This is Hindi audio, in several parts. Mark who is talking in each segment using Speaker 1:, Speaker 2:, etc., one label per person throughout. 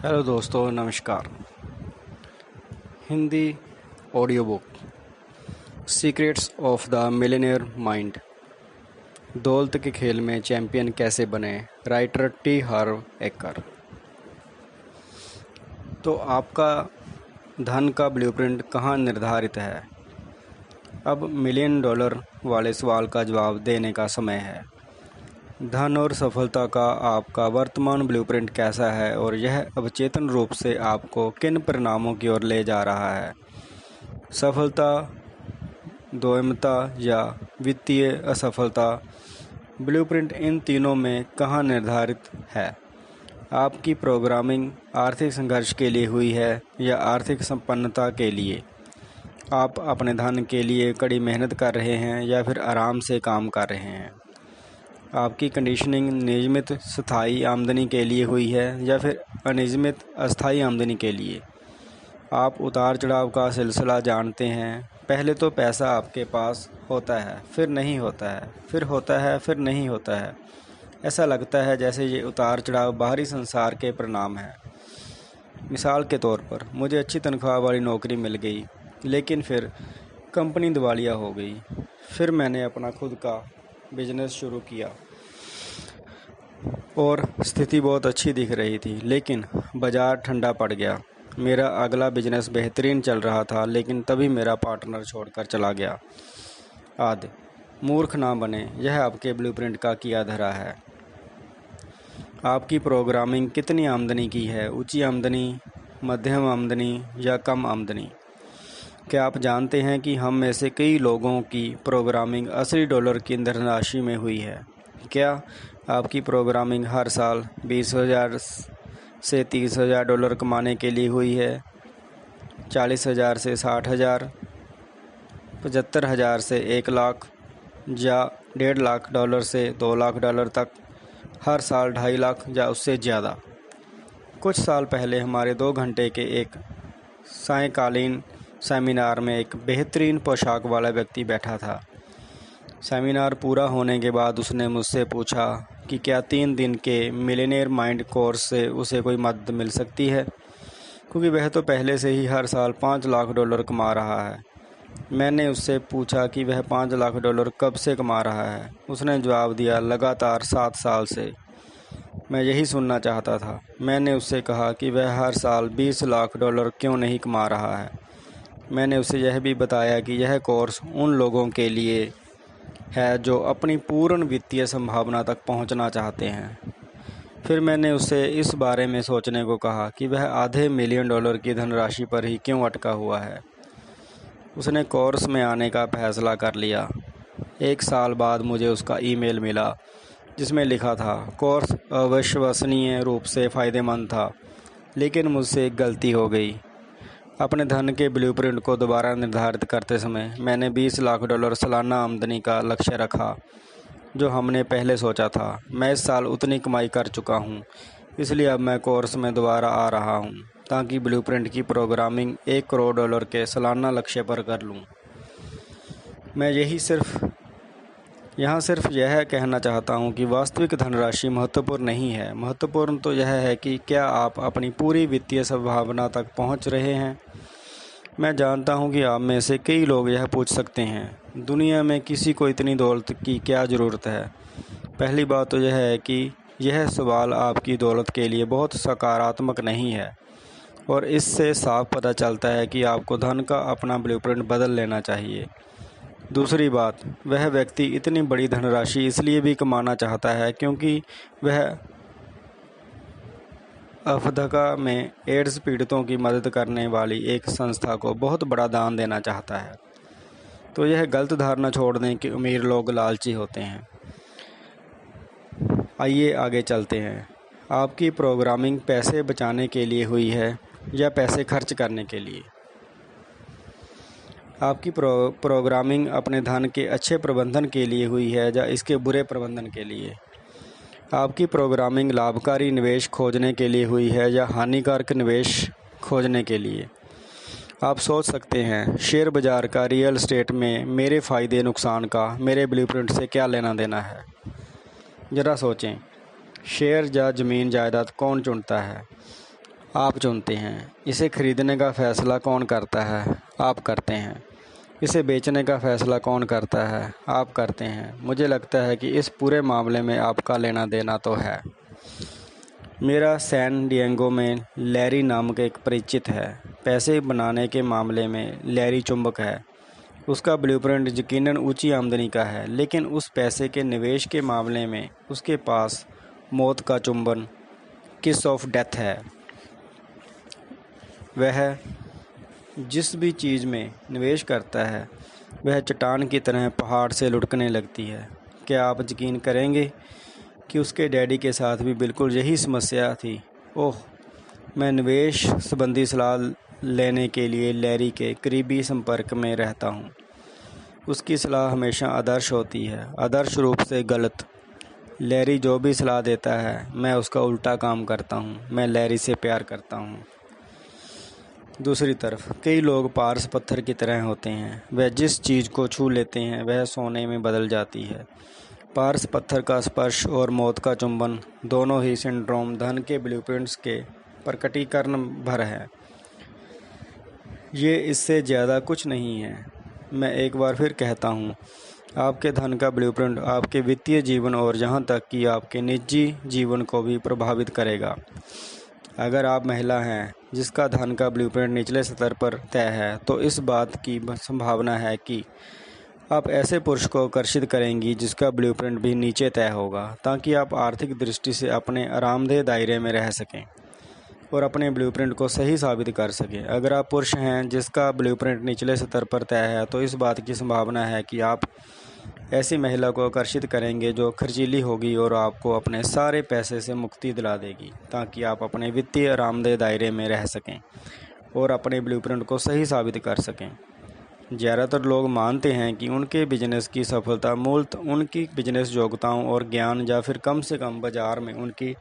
Speaker 1: हेलो दोस्तों, नमस्कार। Hindi audio book secrets of the millionaire mind, दौलत के खेल में चैंपियन कैसे बने, राइटर टी हार्व एकर। तो आपका धन का ब्लूप्रिंट कहाँ निर्धारित है? अब मिलियन डॉलर वाले सवाल का जवाब देने का समय है। धन और सफलता का आपका वर्तमान ब्लूप्रिंट कैसा है और यह अवचेतन रूप से आपको किन परिणामों की ओर ले जा रहा है? सफलता, दोयमता या वित्तीय असफलता? ब्लूप्रिंट इन तीनों में कहाँ निर्धारित है? आपकी प्रोग्रामिंग आर्थिक संघर्ष के लिए हुई है या आर्थिक संपन्नता के लिए? आप अपने धन के लिए कड़ी मेहनत कर रहे हैं या फिर आराम से काम कर रहे हैं? आपकी कंडीशनिंग नियमित स्थायी आमदनी के लिए हुई है या फिर अनियमित अस्थायी आमदनी के लिए? आप उतार चढ़ाव का सिलसिला जानते हैं। पहले तो पैसा आपके पास होता है, फिर नहीं होता है, फिर होता है, फिर नहीं होता है। ऐसा लगता है जैसे ये उतार चढ़ाव बाहरी संसार के परिणाम है। मिसाल के तौर पर, मुझे अच्छी तनख्वाह वाली नौकरी मिल गई, लेकिन फिर कंपनी दिवालिया हो गई। फिर मैंने अपना खुद का बिजनेस शुरू किया और स्थिति बहुत अच्छी दिख रही थी, लेकिन बाज़ार ठंडा पड़ गया। मेरा अगला बिजनेस बेहतरीन चल रहा था, लेकिन तभी मेरा पार्टनर छोड़कर चला गया। आदि मूर्ख ना बने, यह आपके ब्लूप्रिंट का किया धरा है। आपकी प्रोग्रामिंग कितनी आमदनी की है? ऊंची आमदनी, मध्यम आमदनी या कम आमदनी? क्या आप जानते हैं कि हम में से कई लोगों की प्रोग्रामिंग असली डॉलर की धनराशि में हुई है? क्या आपकी प्रोग्रामिंग हर साल 20,000 से 30,000 डॉलर कमाने के लिए हुई है? 40,000 से 60,000, 75,000 से 1 लाख या 1.5 लाख डॉलर से 2 लाख डॉलर तक, हर साल 2.5 लाख या उससे ज़्यादा? कुछ साल पहले हमारे 2 घंटे के एक सायंकालीन सेमिनार में एक बेहतरीन पोशाक वाला व्यक्ति बैठा था। सेमिनार पूरा होने के बाद उसने मुझसे पूछा कि क्या 3 दिन के मिलियनेयर माइंड कोर्स से उसे कोई मदद मिल सकती है, क्योंकि वह तो पहले से ही हर साल 5 लाख डॉलर कमा रहा है। मैंने उससे पूछा कि वह 5 लाख डॉलर कब से कमा रहा है। उसने जवाब दिया, लगातार 7 साल से। मैं यही सुनना चाहता था। मैंने उससे कहा कि वह हर साल 20 लाख डॉलर क्यों नहीं कमा रहा है। मैंने उसे यह भी बताया कि यह कोर्स उन लोगों के लिए है जो अपनी पूर्ण वित्तीय संभावना तक पहुंचना चाहते हैं। फिर मैंने उससे इस बारे में सोचने को कहा कि वह आधे मिलियन डॉलर की धनराशि पर ही क्यों अटका हुआ है। उसने कोर्स में आने का फैसला कर लिया। 1 साल बाद मुझे उसका ईमेल मिला, जिसमें लिखा था, कोर्स अविश्वसनीय रूप से फ़ायदेमंद था, लेकिन मुझसे एक गलती हो गई। अपने धन के ब्लूप्रिंट को दोबारा निर्धारित करते समय मैंने 20 लाख डॉलर सालाना आमदनी का लक्ष्य रखा, जो हमने पहले सोचा था। मैं इस साल उतनी कमाई कर चुका हूँ, इसलिए अब मैं कोर्स में दोबारा आ रहा हूँ ताकि ब्लूप्रिंट की प्रोग्रामिंग 1 करोड़ डॉलर के सालाना लक्ष्य पर कर लूँ। मैं यहाँ सिर्फ यह कहना चाहता हूँ कि वास्तविक धनराशि महत्वपूर्ण नहीं है। महत्वपूर्ण तो यह है कि क्या आप अपनी पूरी वित्तीय संभावना तक पहुँच रहे हैं। मैं जानता हूँ कि आप में से कई लोग यह पूछ सकते हैं, दुनिया में किसी को इतनी दौलत की क्या ज़रूरत है। पहली बात तो यह है कि यह सवाल आपकी दौलत के लिए बहुत सकारात्मक नहीं है, और इससे साफ पता चलता है कि आपको धन का अपना ब्लूप्रिंट बदल लेना चाहिए। दूसरी बात, वह व्यक्ति इतनी बड़ी धनराशि इसलिए भी कमाना चाहता है क्योंकि वह अफ्रीका में एड्स पीड़ितों की मदद करने वाली एक संस्था को बहुत बड़ा दान देना चाहता है। तो यह गलत धारणा छोड़ दें कि अमीर लोग लालची होते हैं। आइए आगे चलते हैं। आपकी प्रोग्रामिंग पैसे बचाने के लिए हुई है या पैसे खर्च करने के लिए? आपकी प्रोग्रामिंग अपने धन के अच्छे प्रबंधन के लिए हुई है या इसके बुरे प्रबंधन के लिए? आपकी प्रोग्रामिंग लाभकारी निवेश खोजने के लिए हुई है या हानिकारक निवेश खोजने के लिए? आप सोच सकते हैं, शेयर बाज़ार का, रियल एस्टेट में मेरे फ़ायदे नुकसान का मेरे ब्लूप्रिंट से क्या लेना देना है। ज़रा सोचें, शेयर या ज़मीन जायदाद कौन चुनता है? आप चुनते हैं। इसे खरीदने का फ़ैसला कौन करता है? आप करते हैं। इसे बेचने का फ़ैसला कौन करता है? आप करते हैं। मुझे लगता है कि इस पूरे मामले में आपका लेना देना तो है। मेरा सैन डिएगो में लैरी नामक एक परिचित है। पैसे बनाने के मामले में लैरी चुंबक है। उसका ब्लूप्रिंट यकीनन ऊंची आमदनी का है, लेकिन उस पैसे के निवेश के मामले में उसके पास मौत का चुंबन, किस ऑफ डेथ है। वह जिस भी चीज़ में निवेश करता है वह चट्टान की तरह पहाड़ से लुढ़कने लगती है। क्या आप यकीन करेंगे कि उसके डैडी के साथ भी बिल्कुल यही समस्या थी। ओह, मैं निवेश संबंधी सलाह लेने के लिए लैरी के करीबी संपर्क में रहता हूँ। उसकी सलाह हमेशा आदर्श होती है, आदर्श रूप से गलत। लैरी जो भी सलाह देता है मैं उसका उल्टा काम करता हूँ। मैं लैरी से प्यार करता हूँ। दूसरी तरफ कई लोग पारस पत्थर की तरह होते हैं। वह जिस चीज़ को छू लेते हैं वह सोने में बदल जाती है। पारस पत्थर का स्पर्श और मौत का चुंबन दोनों ही सिंड्रोम धन के ब्लूप्रिंट्स के प्रकटीकरण भर है। ये इससे ज़्यादा कुछ नहीं है। मैं एक बार फिर कहता हूँ, आपके धन का ब्लूप्रिंट आपके वित्तीय जीवन और यहाँ तक कि आपके निजी जीवन को भी प्रभावित करेगा। अगर आप महिला हैं जिसका धन का ब्लूप्रिंट निचले स्तर पर तय है, तो इस बात की संभावना है कि आप ऐसे पुरुष को आकर्षित करेंगी जिसका ब्लूप्रिंट भी नीचे तय होगा, ताकि आप आर्थिक दृष्टि से अपने आरामदेह दायरे में रह सकें और अपने ब्लूप्रिंट को सही साबित कर सकें। अगर आप पुरुष हैं जिसका ब्लूप्रिंट निचले स्तर पर तय है, तो इस बात की संभावना है कि आप ऐसी महिला को आकर्षित करेंगे जो खर्चीली होगी और आपको अपने सारे पैसे से मुक्ति दिला देगी, ताकि आप अपने वित्तीय आरामदेह दायरे में रह सकें और अपने ब्लूप्रिंट को सही साबित कर सकें। ज़्यादातर लोग मानते हैं कि उनके बिजनेस की सफलता मूलतः उनकी बिजनेस योग्यताओं और ज्ञान या फिर कम से कम बाजार में उनकी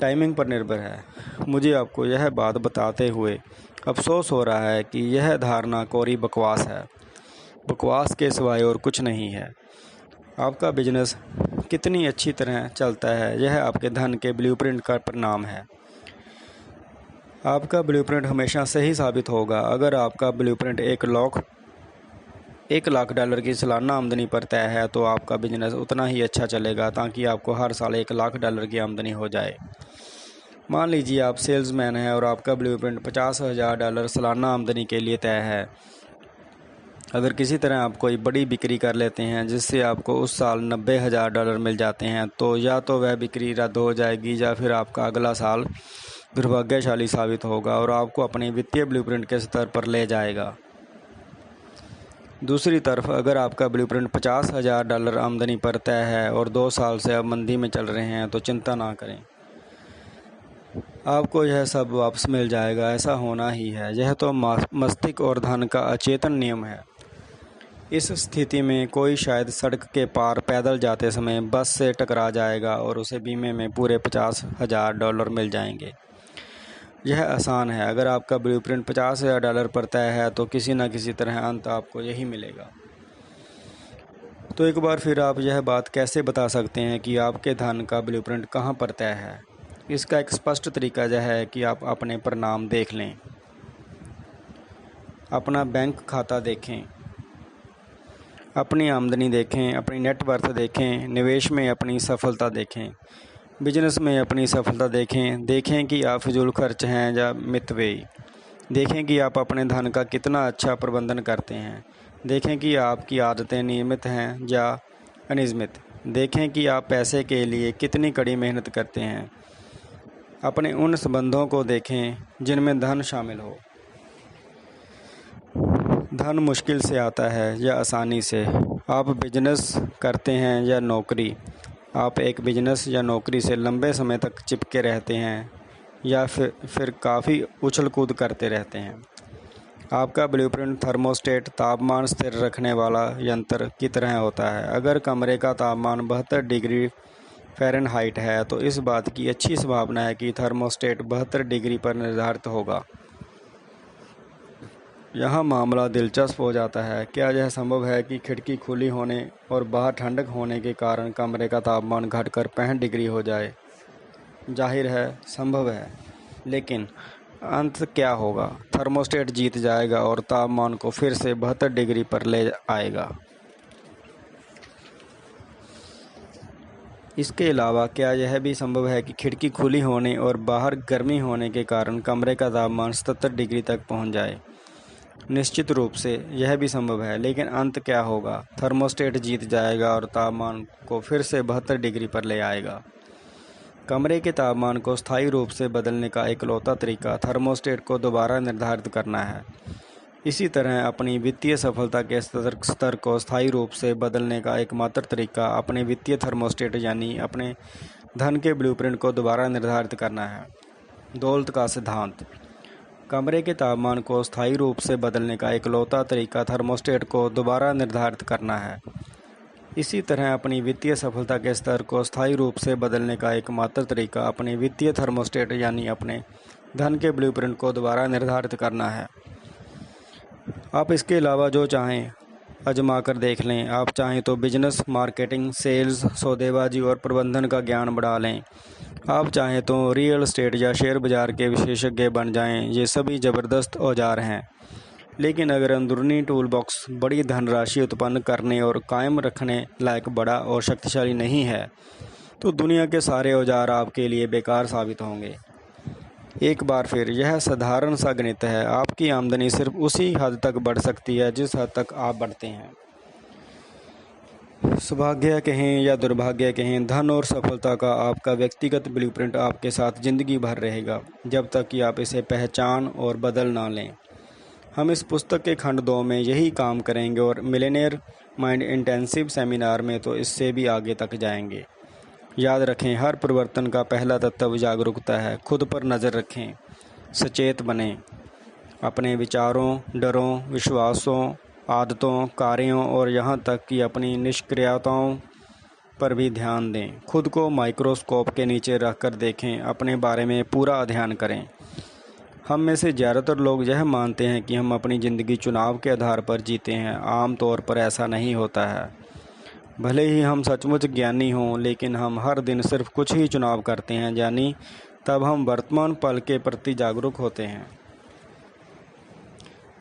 Speaker 1: टाइमिंग पर निर्भर है। मुझे आपको यह बात बताते हुए अफसोस हो रहा है कि यह धारणा कोरी बकवास है। बकवास के सिवाय और कुछ नहीं है। आपका बिजनेस कितनी अच्छी तरह चलता है यह आपके धन के ब्लूप्रिंट का परिणाम है। आपका ब्लूप्रिंट हमेशा सही साबित होगा। अगर आपका ब्लूप्रिंट $1 लाख की सालाना आमदनी पर तय है, तो आपका बिजनेस उतना ही अच्छा चलेगा ताकि आपको हर साल $1 लाख की आमदनी हो जाए। मान लीजिए आप सेल्समैन हैं और आपका ब्लूप्रिंट $50,000 सालाना आमदनी के लिए तय है। अगर किसी तरह आप कोई बड़ी बिक्री कर लेते हैं जिससे आपको उस साल $90,000 मिल जाते हैं, तो या तो वह बिक्री रद्द हो जाएगी या फिर आपका अगला साल दुर्भाग्यशाली साबित होगा और आपको अपने वित्तीय ब्लूप्रिंट के स्तर पर ले जाएगा। दूसरी तरफ अगर आपका ब्लूप्रिंट $50,000 आमदनी पर तय है और 2 साल से आप मंदी में चल रहे हैं, तो चिंता ना करें, आपको यह सब वापस मिल जाएगा। ऐसा होना ही है। यह तो मस्तिष्क और धन का अचेतन नियम है। इस स्थिति में कोई शायद सड़क के पार पैदल जाते समय बस से टकरा जाएगा और उसे बीमे में पूरे $50,000 मिल जाएंगे। यह आसान है। अगर आपका ब्लूप्रिंट $50,000 पर तय है, तो किसी न किसी तरह अंत आपको यही मिलेगा। तो एक बार फिर आप यह बात कैसे बता सकते हैं कि आपके धन का ब्लूप्रिंट कहाँ पर तय है? इसका एक स्पष्ट तरीका यह है कि आप अपने परिणाम देख लें, अपना बैंक खाता देखें, अपनी आमदनी देखें, अपनी नेटवर्थ देखें, निवेश में अपनी सफलता देखें, बिजनेस में अपनी सफलता देखें कि आप फिजूल खर्च हैं या मितव्ययी। देखें कि आप अपने धन का कितना अच्छा प्रबंधन करते हैं। देखें कि आपकी आदतें नियमित हैं या अनियमित। देखें कि आप पैसे के लिए कितनी कड़ी मेहनत करते हैं। अपने उन संबंधों को देखें जिनमें धन शामिल हो। धन मुश्किल से आता है या आसानी से? आप बिजनेस करते हैं या नौकरी? आप एक बिजनेस या नौकरी से लंबे समय तक चिपके रहते हैं या फिर काफ़ी उछल कूद करते रहते हैं? आपका ब्लूप्रिंट थर्मोस्टेट तापमान स्थिर रखने वाला यंत्र की तरह होता है। अगर कमरे का तापमान 72 डिग्री फ़ारेनहाइट है, तो इस बात की अच्छी संभावना है कि थर्मोस्टेट 72 डिग्री पर निर्धारित होगा। यहाँ मामला दिलचस्प हो जाता है। क्या यह संभव है कि खिड़की खुली होने और बाहर ठंडक होने के कारण कमरे का तापमान घटकर 65 डिग्री हो जाए? जाहिर है संभव है। लेकिन अंत क्या होगा? थर्मोस्टेट जीत जाएगा और तापमान को फिर से 72 डिग्री पर ले आएगा। इसके अलावा क्या यह भी संभव है कि खिड़की खुली होने और बाहर गर्मी होने के कारण कमरे का तापमान 77 डिग्री तक पहुंच जाए? निश्चित रूप से यह भी संभव है, लेकिन अंत क्या होगा? थर्मोस्टेट जीत जाएगा और तापमान को फिर से 72 डिग्री पर ले आएगा। कमरे के तापमान को स्थायी रूप से बदलने का इकलौता तरीका थर्मोस्टेट को दोबारा निर्धारित करना है। इसी तरह अपनी वित्तीय सफलता के स्तर को स्थायी रूप से बदलने का एकमात्र तरीका अपने वित्तीय थर्मोस्टेट यानी अपने धन के ब्लूप्रिंट को दोबारा निर्धारित करना है। दौलत का सिद्धांत। कमरे के तापमान को स्थायी रूप से बदलने का इकलौता तरीका थर्मोस्टेट को दोबारा निर्धारित करना है। इसी तरह अपनी वित्तीय सफलता के स्तर को स्थायी रूप से बदलने का एकमात्र तरीका अपने वित्तीय थर्मोस्टेट यानी अपने धन के ब्लूप्रिंट को दोबारा निर्धारित करना है। आप इसके अलावा जो चाहें आजमा कर देख लें। आप चाहें तो बिजनेस, मार्केटिंग, सेल्स, सौदेबाजी और प्रबंधन का ज्ञान बढ़ा लें। आप चाहें तो रियल एस्टेट या शेयर बाजार के विशेषज्ञ बन जाएं। ये सभी ज़बरदस्त औजार हैं, लेकिन अगर अंदरूनी टूल बॉक्स बड़ी धनराशि उत्पन्न करने और कायम रखने लायक बड़ा और शक्तिशाली नहीं है, तो दुनिया के सारे औजार आपके लिए बेकार साबित होंगे। एक बार फिर यह साधारण सा गणित है। आपकी आमदनी सिर्फ उसी हद तक बढ़ सकती है जिस हद तक आप बढ़ते हैं। सौभाग्य कहें या दुर्भाग्य कहें, धन और सफलता का आपका व्यक्तिगत ब्लूप्रिंट आपके साथ ज़िंदगी भर रहेगा, जब तक कि आप इसे पहचान और बदल ना लें। हम इस पुस्तक के खंड 2 में यही काम करेंगे और मिलियनेयर माइंड इंटेंसिव सेमिनार में तो इससे भी आगे तक जाएंगे। याद रखें, हर परिवर्तन का पहला तत्व जागरूकता है। खुद पर नज़र रखें, सचेत बनें, अपने विचारों, डरों, विश्वासों, आदतों, कार्यों और यहाँ तक कि अपनी निष्क्रियताओं पर भी ध्यान दें। खुद को माइक्रोस्कोप के नीचे रखकर देखें, अपने बारे में पूरा अध्ययन करें। हम में से ज़्यादातर लोग यह मानते हैं कि हम अपनी ज़िंदगी चुनाव के आधार पर जीते हैं। आम तौर पर ऐसा नहीं होता है। भले ही हम सचमुच ज्ञानी हों, लेकिन हम हर दिन सिर्फ कुछ ही चुनाव करते हैं, यानी तब हम वर्तमान पल के प्रति जागरूक होते हैं।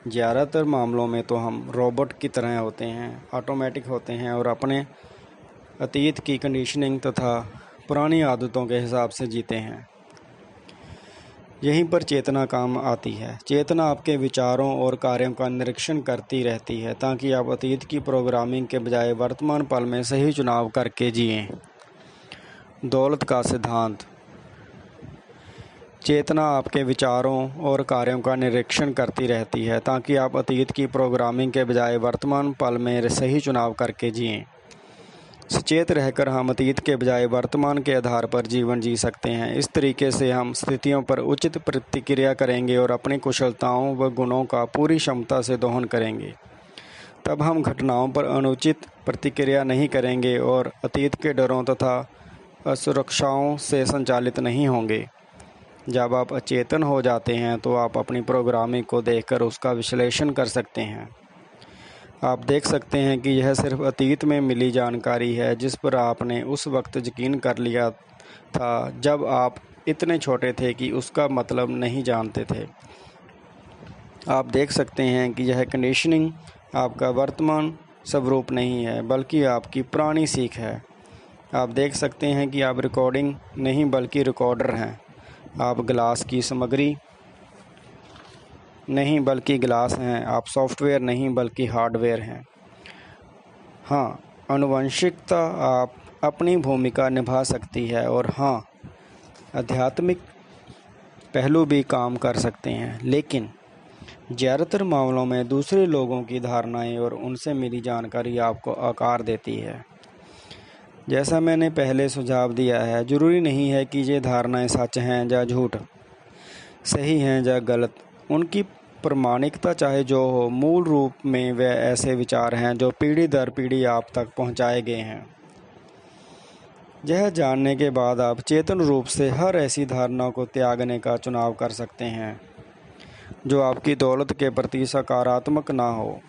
Speaker 1: ज़्यादातर मामलों में तो हम रोबोट की तरह होते हैं, ऑटोमेटिक होते हैं और अपने अतीत की कंडीशनिंग तथा पुरानी आदतों के हिसाब से जीते हैं। यहीं पर चेतना काम आती है। चेतना आपके विचारों और कार्यों का निरीक्षण करती रहती है ताकि आप अतीत की प्रोग्रामिंग के बजाय वर्तमान पल में सही चुनाव करके जिएं। दौलत का सिद्धांत। चेतना आपके विचारों और कार्यों का निरीक्षण करती रहती है ताकि आप अतीत की प्रोग्रामिंग के बजाय वर्तमान पल में सही चुनाव करके जिएं। सचेत रहकर हम अतीत के बजाय वर्तमान के आधार पर जीवन जी सकते हैं। इस तरीके से हम स्थितियों पर उचित प्रतिक्रिया करेंगे और अपनी कुशलताओं व गुणों का पूरी क्षमता से दोहन करेंगे। तब हम घटनाओं पर अनुचित प्रतिक्रिया नहीं करेंगे और अतीत के डरों तथा असुरक्षाओं से संचालित नहीं होंगे। जब आप अचेतन हो जाते हैं तो आप अपनी प्रोग्रामिंग को देखकर उसका विश्लेषण कर सकते हैं। आप देख सकते हैं कि यह सिर्फ अतीत में मिली जानकारी है जिस पर आपने उस वक्त यकीन कर लिया था जब आप इतने छोटे थे कि उसका मतलब नहीं जानते थे। आप देख सकते हैं कि यह कंडीशनिंग आपका वर्तमान स्वरूप नहीं है, बल्कि आपकी पुरानी सीख है। आप देख सकते हैं कि आप रिकॉर्डिंग नहीं बल्कि रिकॉर्डर हैं। आप गिलास की सामग्री नहीं बल्कि गिलास हैं। आप सॉफ्टवेयर नहीं बल्कि हार्डवेयर हैं। हाँ, आनुवंशिकता आप अपनी भूमिका निभा सकती है और हाँ, आध्यात्मिक पहलू भी काम कर सकते हैं, लेकिन ज़्यादातर मामलों में दूसरे लोगों की धारणाएं और उनसे मिली जानकारी आपको आकार देती है। जैसा मैंने पहले सुझाव दिया है, ज़रूरी नहीं है कि ये धारणाएं सच हैं या झूठ, सही हैं या गलत। उनकी प्रामाणिकता चाहे जो हो, मूल रूप में वे ऐसे विचार हैं जो पीढ़ी दर पीढ़ी आप तक पहुंचाए गए हैं। यह जानने के बाद आप चेतन रूप से हर ऐसी धारणा को त्यागने का चुनाव कर सकते हैं जो आपकी दौलत के प्रति सकारात्मक ना हो।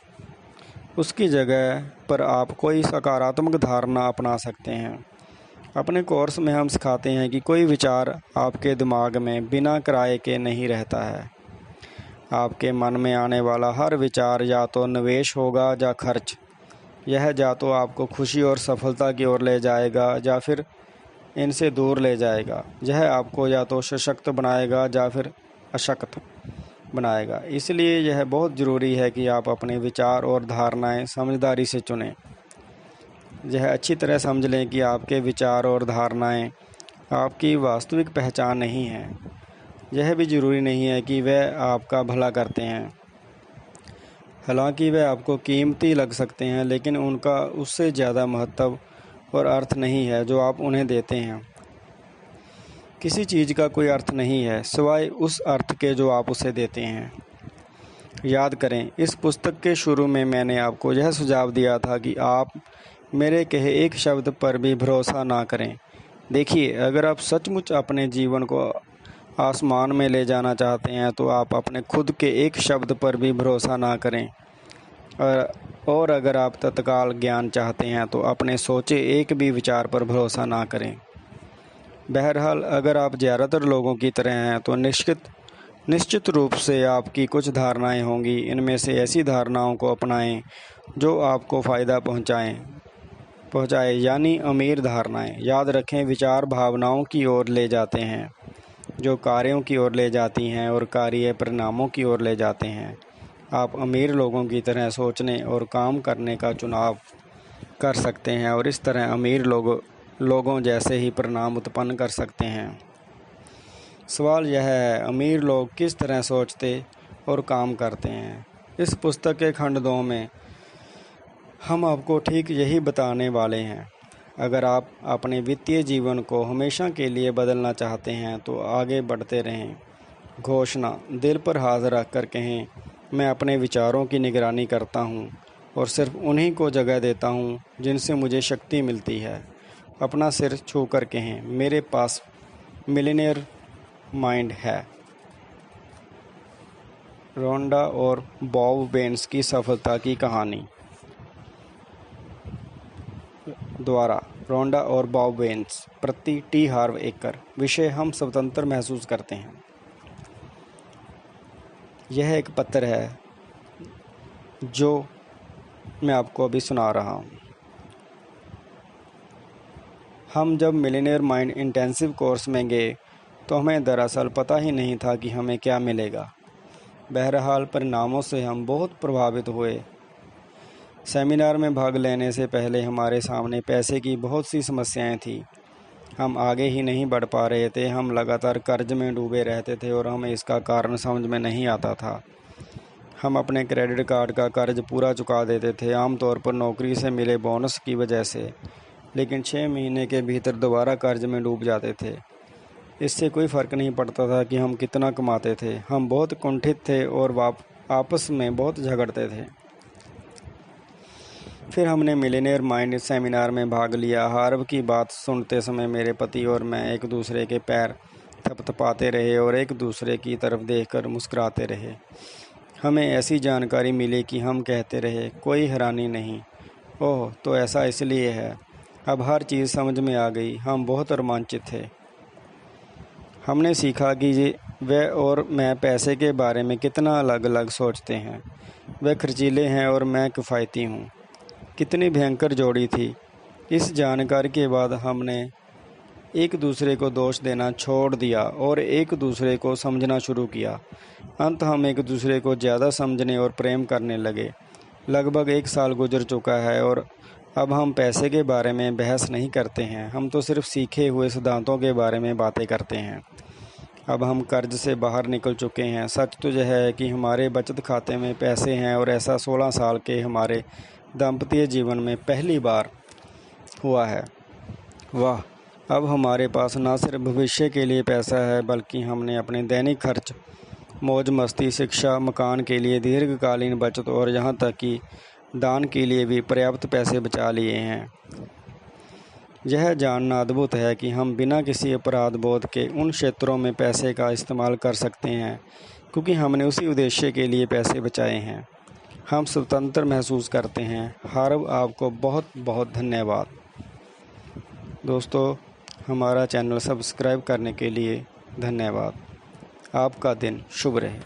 Speaker 1: उसकी जगह पर आप कोई सकारात्मक धारणा अपना सकते हैं। अपने कोर्स में हम सिखाते हैं कि कोई विचार आपके दिमाग में बिना किराए के नहीं रहता है। आपके मन में आने वाला हर विचार या तो निवेश होगा या खर्च। यह या तो आपको खुशी और सफलता की ओर ले जाएगा या फिर इनसे दूर ले जाएगा। यह आपको या तो सशक्त बनाएगा या फिर अशक्त बनाएगा। इसलिए यह बहुत ज़रूरी है कि आप अपने विचार और धारणाएं समझदारी से चुनें। यह अच्छी तरह समझ लें कि आपके विचार और धारणाएं आपकी वास्तविक पहचान नहीं हैं। यह भी ज़रूरी नहीं है कि वह आपका भला करते हैं। हालांकि वह आपको कीमती लग सकते हैं, लेकिन उनका उससे ज़्यादा महत्व और अर्थ नहीं है जो आप उन्हें देते हैं। किसी चीज़ का कोई अर्थ नहीं है सिवाय उस अर्थ के जो आप उसे देते हैं। याद करें, इस पुस्तक के शुरू में मैंने आपको यह सुझाव दिया था कि आप मेरे कहे एक शब्द पर भी भरोसा ना करें। देखिए, अगर आप सचमुच अपने जीवन को आसमान में ले जाना चाहते हैं तो आप अपने खुद के एक शब्द पर भी भरोसा ना करें। और अगर आप तत्काल ज्ञान चाहते हैं तो अपने सोचे एक भी विचार पर भरोसा ना करें। बहरहाल, अगर आप ज़्यादातर लोगों की तरह हैं तो निश्चित रूप से आपकी कुछ धारणाएं होंगी। इनमें से ऐसी धारणाओं को अपनाएं जो आपको फ़ायदा पहुंचाए, यानी अमीर धारणाएं। याद रखें, विचार भावनाओं की ओर ले जाते हैं जो कार्यों की ओर ले जाती हैं और कार्य परिणामों की ओर ले जाते हैं। आप अमीर लोगों की तरह सोचने और काम करने का चुनाव कर सकते हैं और इस तरह अमीर लोगों जैसे ही परिणाम उत्पन्न कर सकते हैं। सवाल यह है, अमीर लोग किस तरह सोचते और काम करते हैं। इस पुस्तक के खंड 2 में हम आपको ठीक यही बताने वाले हैं। अगर आप अपने वित्तीय जीवन को हमेशा के लिए बदलना चाहते हैं तो आगे बढ़ते रहें। घोषणा दिल पर हाथ रख कर कहें, मैं अपने विचारों की निगरानी करता हूँ और सिर्फ उन्हीं को जगह देता हूँ जिनसे मुझे शक्ति मिलती है। अपना सिर छू कर कहें, मेरे पास मिलियनेयर माइंड है। रोंडा और बॉब बेन्स की सफलता की कहानी। द्वारा रोंडा और बॉब बेन्स, प्रति टी हार्व एकर। विषय, हम स्वतंत्र महसूस करते हैं। यह एक पत्र है जो मैं आपको अभी सुना रहा हूँ। हम जब मिलियनेयर माइंड इंटेंसिव कोर्स में गए तो हमें दरअसल पता ही नहीं था कि हमें क्या मिलेगा। बहरहाल, परिणामों से हम बहुत प्रभावित हुए। सेमिनार में भाग लेने से पहले हमारे सामने पैसे की बहुत सी समस्याएं थीं। हम आगे ही नहीं बढ़ पा रहे थे। हम लगातार कर्ज में डूबे रहते थे और हमें इसका कारण समझ में नहीं आता था। हम अपने क्रेडिट कार्ड का कर्ज पूरा चुका देते थे, आमतौर पर नौकरी से मिले बोनस की वजह से, लेकिन 6 महीने के भीतर दोबारा कर्ज में डूब जाते थे। इससे कोई फ़र्क नहीं पड़ता था कि हम कितना कमाते थे। हम बहुत कुंठित थे और आपस में बहुत झगड़ते थे। फिर हमने मिलियनेयर माइंड सेमिनार में भाग लिया। हार्व की बात सुनते समय मेरे पति और मैं एक दूसरे के पैर थपथपाते रहे और एक दूसरे की तरफ देखकर मुस्कुराते रहे। हमें ऐसी जानकारी मिली कि हम कहते रहे, कोई हैरानी नहीं। ओह, तो ऐसा इसलिए है। अब हर चीज़ समझ में आ गई। हम बहुत रोमांचित थे। हमने सीखा कि वह और मैं पैसे के बारे में कितना अलग अलग सोचते हैं। वह खर्चीले हैं और मैं किफ़ायती हूँ। कितनी भयंकर जोड़ी थी। इस जानकारी के बाद हमने एक दूसरे को दोष देना छोड़ दिया और एक दूसरे को समझना शुरू किया। अंत हम एक दूसरे को ज़्यादा समझने और प्रेम करने लगे। लगभग 1 साल गुजर चुका है और अब हम पैसे के बारे में बहस नहीं करते हैं। हम तो सिर्फ सीखे हुए सिद्धांतों के बारे में बातें करते हैं। अब हम कर्ज से बाहर निकल चुके हैं। सच तो यह है कि हमारे बचत खाते में पैसे हैं और ऐसा 16 साल के हमारे दाम्पत्य जीवन में पहली बार हुआ है। वाह, अब हमारे पास न सिर्फ भविष्य के लिए पैसा है बल्कि हमने अपने दैनिक खर्च, मौज मस्ती, शिक्षा, मकान के लिए दीर्घकालीन बचत और यहाँ तक कि दान के लिए भी पर्याप्त पैसे बचा लिए हैं। यह जानना अद्भुत है कि हम बिना किसी अपराध बोध के उन क्षेत्रों में पैसे का इस्तेमाल कर सकते हैं क्योंकि हमने उसी उद्देश्य के लिए पैसे बचाए हैं। हम स्वतंत्र महसूस करते हैं। हार्व, आपको बहुत बहुत धन्यवाद। दोस्तों, हमारा चैनल सब्सक्राइब करने के लिए धन्यवाद। आपका दिन शुभ रहे।